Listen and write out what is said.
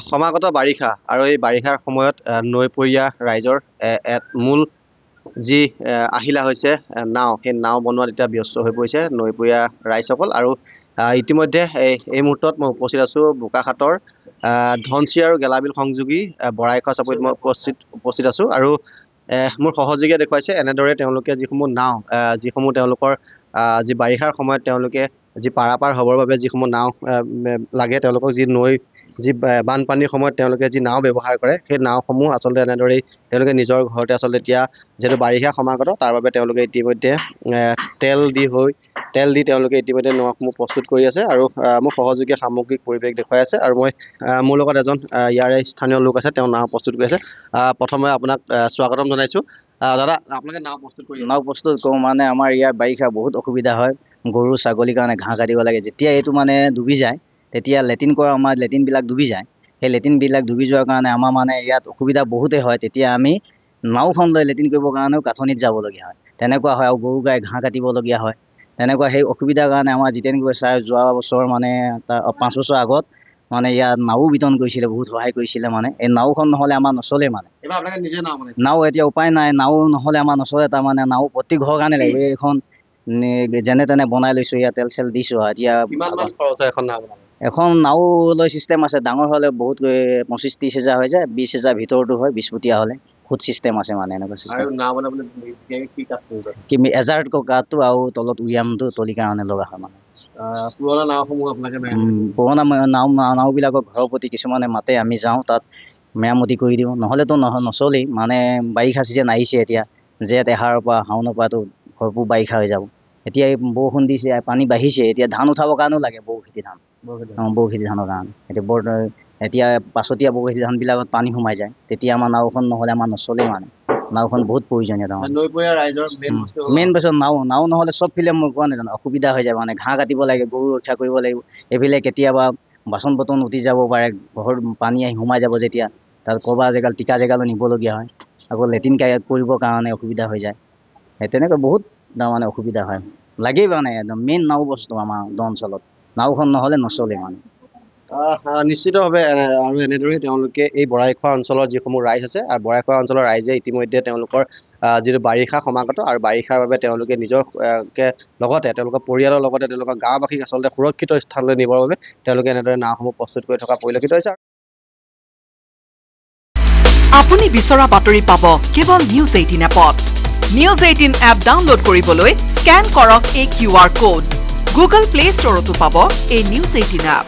সমাগত বাৰিষা আৰু এই বাৰিষাৰ সময়ত নৈপৰীয়া ৰাইজৰ এক মূল যি আহিলা হৈছে নাও, সেই নাও বনোৱাত এতিয়া ব্যস্ত হৈ পৰিছে নৈপৰীয়া ৰাইজসকল। আৰু ইতিমধ্যে এই মুহূৰ্তত মই উপস্থিত আছোঁ বোকাখাটৰ ধনশিৰি আৰু গেলাবিল সংযোগী বৰাইখোৱা চাপৰিত মই উপস্থিত আছোঁ। আৰু মোৰ সহযোগীয়ে দেখুৱাইছে এনেদৰে তেওঁলোকে যিসমূহ নাও, যিসমূহ তেওঁলোকৰ যি বাৰিষাৰ সময়ত তেওঁলোকে যি পাৰাপাৰ হ'বৰ বাবে যিসমূহ নাও লাগে, তেওঁলোকক যি নৈ যি বানপানীৰ সময়ত তেওঁলোকে যি নাও ব্যৱহাৰ কৰে, সেই নাওসমূহ আচলতে এনেদৰেই তেওঁলোকে নিজৰ ঘৰতে আচলতে এতিয়া যিহেতু বাৰিষা সমাগত, তাৰ বাবে তেওঁলোকে ইতিমধ্যে তেল দি তেওঁলোকে ইতিমধ্যে নাওসমূহ প্ৰস্তুত কৰি আছে। আৰু মোৰ সহযোগীয়ে সামগ্ৰিক পৰিৱেশ দেখুৱাই আছে আৰু মই মোৰ লগত এজন ইয়াৰে স্থানীয় লোক আছে, তেওঁ নাও প্ৰস্তুত কৰি আছে। প্ৰথমে আপোনাক স্বাগতম জনাইছোঁ। দাদা, আপোনালোকে নাও প্ৰস্তুত কৰি নাও প্ৰস্তুত কৰোঁ মানে আমাৰ ইয়াৰ বাৰিষা বহুত অসুবিধা হয়। গৰু ছাগলীৰ কাৰণে ঘাঁহ কাটিব লাগে। যেতিয়া এইটো মানে ডুবি যায়, তেতিয়া লেট্ৰিন কৰা আমাৰ লেট্ৰিনবিলাক ডুবি যায়। সেই লেট্ৰিনবিলাক ডুবি যোৱাৰ কাৰণে আমাৰ মানে ইয়াত অসুবিধা বহুতেই হয়। তেতিয়া আমি নাওখন লৈ লেট্ৰিন কৰিবৰ কাৰণেও কাঠনিত যাবলগীয়া হয়, তেনেকুৱা হয়। আৰু গৰু গাই ঘাঁহ কাটিবলগীয়া হয়, তেনেকুৱা। সেই অসুবিধাৰ কাৰণে আমাৰ জিতেন গোঁসাই যোৱা বছৰ মানে 5 বছৰ আগত মানে ইয়াত নাও বিতৰণ কৰিছিলে, বহুত সহায় কৰিছিলে। মানে এই নাওখন নহ'লে আমাৰ নচলে। মানে নাও এতিয়া উপায় নাই, নাও নহ'লে আমাৰ নচলে। তাৰমানে নাও প্ৰতি ঘৰৰ কাৰণে লাগিব। এইখন যেনে তেনে বনাই লৈছোঁ, ইয়াত তেল চেল দিছোঁ। এতিয়া এখন নাও লৈ চিষ্টেম আছে, ডাঙৰ হ'লে বহুত 25-30 হাজাৰ হৈ যায়, 20 হাজাৰ ভিতৰতো হয়, 20 ফুটীয়া হ'লে ফুট চিষ্টেম আছে। মানে এনেকুৱা চিষ্টেম। এজাৰ্ট কাঠটো আৰু তলত উৰিয়ামটো তলিৰ কাৰণে লগা হয়। মানে পুৰণা নাওসমূহ আপোনালোকে পুৰণা নাওবিলাকক ঘৰৰ প্ৰতি কিছুমানে মাতে, আমি যাওঁ তাত মেৰামতি কৰি দিওঁ, নহ'লেতো নচলেই। মানে বাৰিষা চিজন আহিছে এতিয়া, জেঠ এহাৰৰ পৰা শাওনৰ পৰাতো ভৰপূৰ বাৰিষা হৈ যাব। এতিয়া এই বৰষুণ দিছে, পানী বাঢ়িছে, এতিয়া ধান উঠাবৰ কাৰণেও লাগে বৰখেতি ধান। বৰখেতি ধানৰ কাৰণে এতিয়া পাছতীয়া বৰখেতি ধানবিলাকত পানী সোমাই যায়, তেতিয়া আমাৰ নাওখন নহ'লে আমাৰ নচলেই। মানে নাওখন বহুত প্ৰয়োজনীয়। নৈপৰীয়া ৰাইজৰ মেইন বস্তু নাও নহ'লে চব ফিলে মই কোৱা নাজানো অসুবিধা হৈ যায়। মানে ঘাঁহ কাটিব লাগে, গৰু ৰক্ষা কৰিব লাগিব। এইফালে কেতিয়াবা বাচন বৰ্তন উটি যাব পাৰে, ঘৰত পানী আহি সোমাই যাব, যেতিয়া তাত ক'ৰবাৰ টিকা জেগালৈ নিবলগীয়া হয়। আকৌ লেট্ৰিন কৰিবৰ কাৰণে অসুবিধা হৈ যায়। তেনেকৈ বহুত তাৰমানে অসুবিধা হয়। লাগেই মানে একদম মেইন নাও বস্তু আমাৰ অঞ্চলত। নাওখন নহ'লে নচলে। মানে নিশ্চিতভাৱে আৰু এনেদৰেই তেওঁলোকে এই বৰাইখোৱা অঞ্চলৰ যিসমূহ ৰাইজ আছে, আৰু বৰাইখোৱা অঞ্চলৰ ৰাইজে ইতিমধ্যে তেওঁলোকৰ যিটো বাৰিষা সমাগত, আৰু বাৰিষাৰ বাবে তেওঁলোকে নিজৰ লগতে তেওঁলোকৰ পৰিয়ালৰ লগতে তেওঁলোকৰ গাঁওবাসীক আচলতে সুৰক্ষিত স্থানলৈ নিবৰ বাবে তেওঁলোকে এনেদৰে নাওসমূহ প্ৰস্তুত কৰি থকা পৰিলক্ষিত হৈছে। আপুনি বিচৰা বাতৰি পাব কেৱল নিউজ 18 এপত। নিউজ 18 এপ ডাউনলোড কৰিবলৈ স্কেন কৰক এই QR কোড। গুগল প্লে ষ্টৰতো পাব এই নিউজ 18 এপ।